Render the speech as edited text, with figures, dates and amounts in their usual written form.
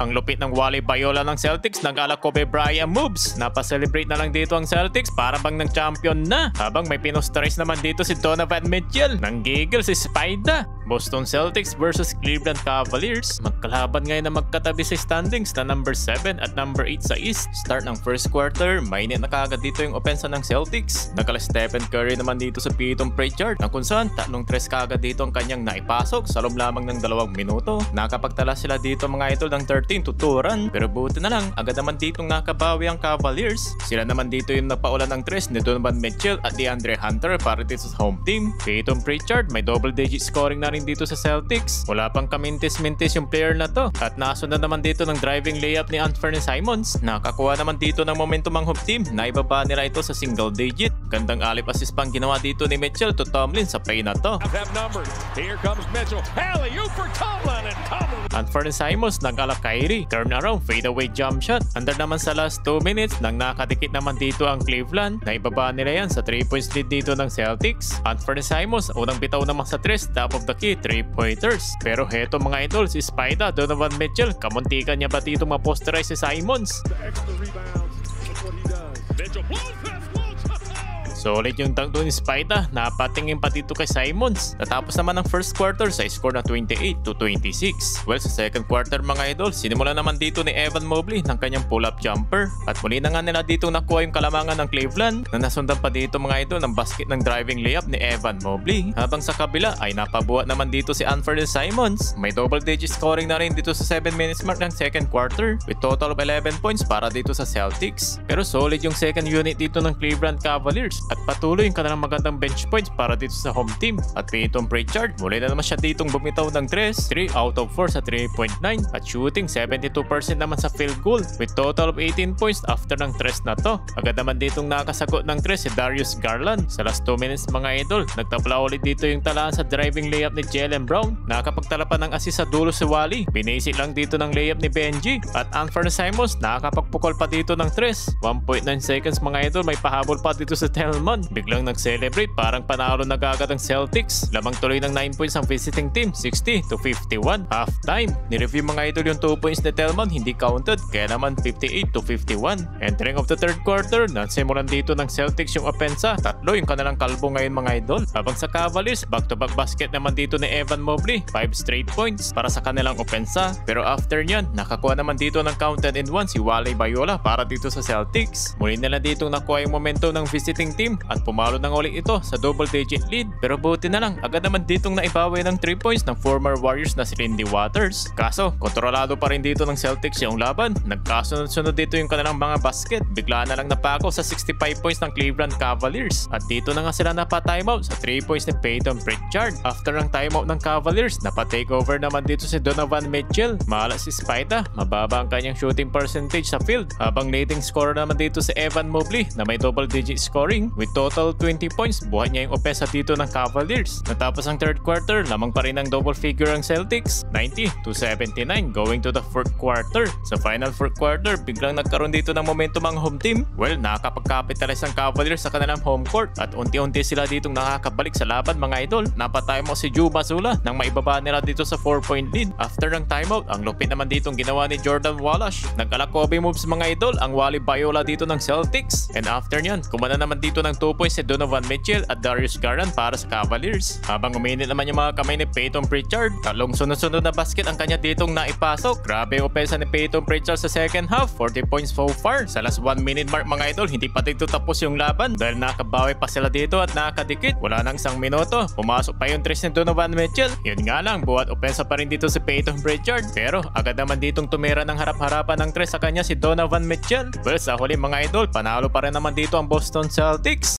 Ang lupit ng Wally Bayola ng Celtics, nag-ala Kobe Bryant moves. Napaselebrate na lang dito ang Celtics para bang nag-champion na. Habang may pinostress naman dito si Donovan Mitchell. Nanggigil si Spida. Boston Celtics versus Cleveland Cavaliers. Magkalaban ngayon na magkatabi sa standings na number 7 at number 8 sa East. Start ng first quarter, mainit na kaagad dito yung opensa ng Celtics. Nagala Stephen Curry naman dito sa Peyton Pritchard na kung saan tatlong tres kaagad dito ang kanyang naipasok sa loob lamang ng 2 minuto. Nakapagtala sila dito mga idol ng 13 to 2 run. Pero buti na lang, agad naman ditong nakabawi ang Cavaliers. Sila naman dito yung nagpaulan ng tres ni Donovan Mitchell at DeAndre Hunter para dito sa home team. Peyton Pritchard may double digit scoring na rin dito sa Celtics. Wala pang kamintis-mintis yung player na to. At nasundan naman dito ng driving layup ni Anthony Simons. Nakakuha naman dito ng momentum ang home team. Naibaba nila ito sa single digit. Gandang alip assist pang ginawa dito ni Mitchell to Tomlin sa play na to. Here comes Mitchell. Alley-oop for Tomlin and Tomlin. Anthony Simons nag-ala Kyrie. Turn around, fade away jump shot. Under naman sa last 2 minutes nang nakadikit naman dito ang Cleveland. Naibaba nila yan sa 3 points lead dito ng Celtics. Anthony Simons unang bitaw naman sa 3, top of the key, 3-pointers. Pero heto mga idol, si Spida, Donovan Mitchell, kamuntikan niya ba dito maposterize si Simons? Extra rebounds. That's what he does. Mitchell blows past Walsh. Solid yung dunk doon ni Spida, napatingin pa dito kay Simons. Natapos naman ang first quarter sa score na 28 to 26. Well, sa second quarter mga idol, sinimula naman dito ni Evan Mobley ng kanyang pull-up jumper. At muli na nga nila dito nakuha yung kalamangan ng Cleveland na nasundan pa dito mga idol ng basket ng driving layup ni Evan Mobley. Habang sa kabila ay napabuhat naman dito si Anthony Simons. May double digit scoring na rin dito sa 7 minutes mark ng second quarter with total of 11 points para dito sa Celtics. Pero solid yung second unit dito ng Cleveland Cavaliers. At patuloy yung kanilang magandang bench points para dito sa home team. At Peyton Pritchard, muli na naman siya ditong bumitaw ng 3 out of 4 sa 3.9 at shooting 72% naman sa field goal with total of 18 points after ng 3 na to. Agad naman ditong nakasagot ng 3 si Darius Garland. Sa last 2 minutes mga idol, nagtapla ulit dito yung talaan sa driving layup ni Jaylen Brown. Nakakapagtala pa ng assist sa dulo si Wally. Binasic lang dito ng layup ni Benji. At Anthony Simons, nakakapagpukol pa dito ng 3. 1.9 seconds mga idol, may pahabol pa dito sa Tellman. Biglang nag-celebrate, parang panalo na agad ang Celtics. Lamang tuloy ng 9 points ang visiting team, 60 to 51. Half-time, nireview mga idol yung 2 points ni Tellman, hindi counted, kaya naman 58 to 51. Entering of the third quarter, nasimulan dito ng Celtics yung opensa. 3 yung kanilang kalbo ngayon mga idol. Habang sa Cavaliers, back-to-back basket naman dito ni Evan Mobley, 5 straight points para sa kanilang opensa. Pero after nyan, nakakuha naman dito ng counted and 1 si Wally Bayola para dito sa Celtics. Muli nila dito nakuha yung momentum ng visiting team at pumalo ng ulit ito sa double digit lead. Pero buti na lang, agad naman ditong naibawi ng 3 points ng former Warriors na si Lindy Waters. Kaso, kontrolado pa rin dito ng Celtics yung laban. Nagkasunod-sunod dito yung kanilang mga basket. Bigla na lang napako sa 65 points ng Cleveland Cavaliers. At dito na nga sila napa-timeout sa 3 points ni Peyton Pritchard. After ng timeout ng Cavaliers, napa-takeover naman dito si Donovan Mitchell. Mahala si Spida, mababa ang kanyang shooting percentage sa field. Habang leading scorer naman dito si Evan Mobley na may double digit scoring with total 20 points. Buhat niya yung opensa dito ng Cavaliers. Natapos ang third quarter, lamang pa rin ang double figure ang Celtics, 90 to 79 going to the fourth quarter. Sa final fourth quarter, biglang nagkaroon dito ng momentum ang home team. Well, nakakapag-capitalize ang Cavaliers sa kanilang home court at unti-unti sila ditong nakakabalik sa laban mga idol. Napatay mo si Joe Mazzulla nang maibaba nila dito sa 4-point lead. After ng timeout, ang lupit naman ditong ginawa ni Jordan Wallace. Nag-ala Kobe moves mga idol ang Wally Bayola dito ng Celtics. And after nyan, kumana naman dito ng 2 points si Donovan Mitchell at Darius Garland para sa Cavaliers. Habang uminit naman yung mga kamay ni Peyton Pritchard, talong sunod-sunod na basket ang kanya ditong naipasok. Grabe yung opensa ni Peyton Pritchard sa second half, 40 points so far. Sa last 1 minute mark mga idol, hindi pa dito tapos yung laban dahil nakabawi pa sila dito at nakadikit. Wala nang 1 minuto, pumasok pa yung 3 ni Donovan Mitchell. Yun nga lang, buhat opensa pa rin dito si Peyton Pritchard. Pero agad naman ditong tumira ng harap-harapan ng 3 sa kanya si Donovan Mitchell. Well, sa huli mga idol, panalo pa rin naman dito ang Boston Celtics.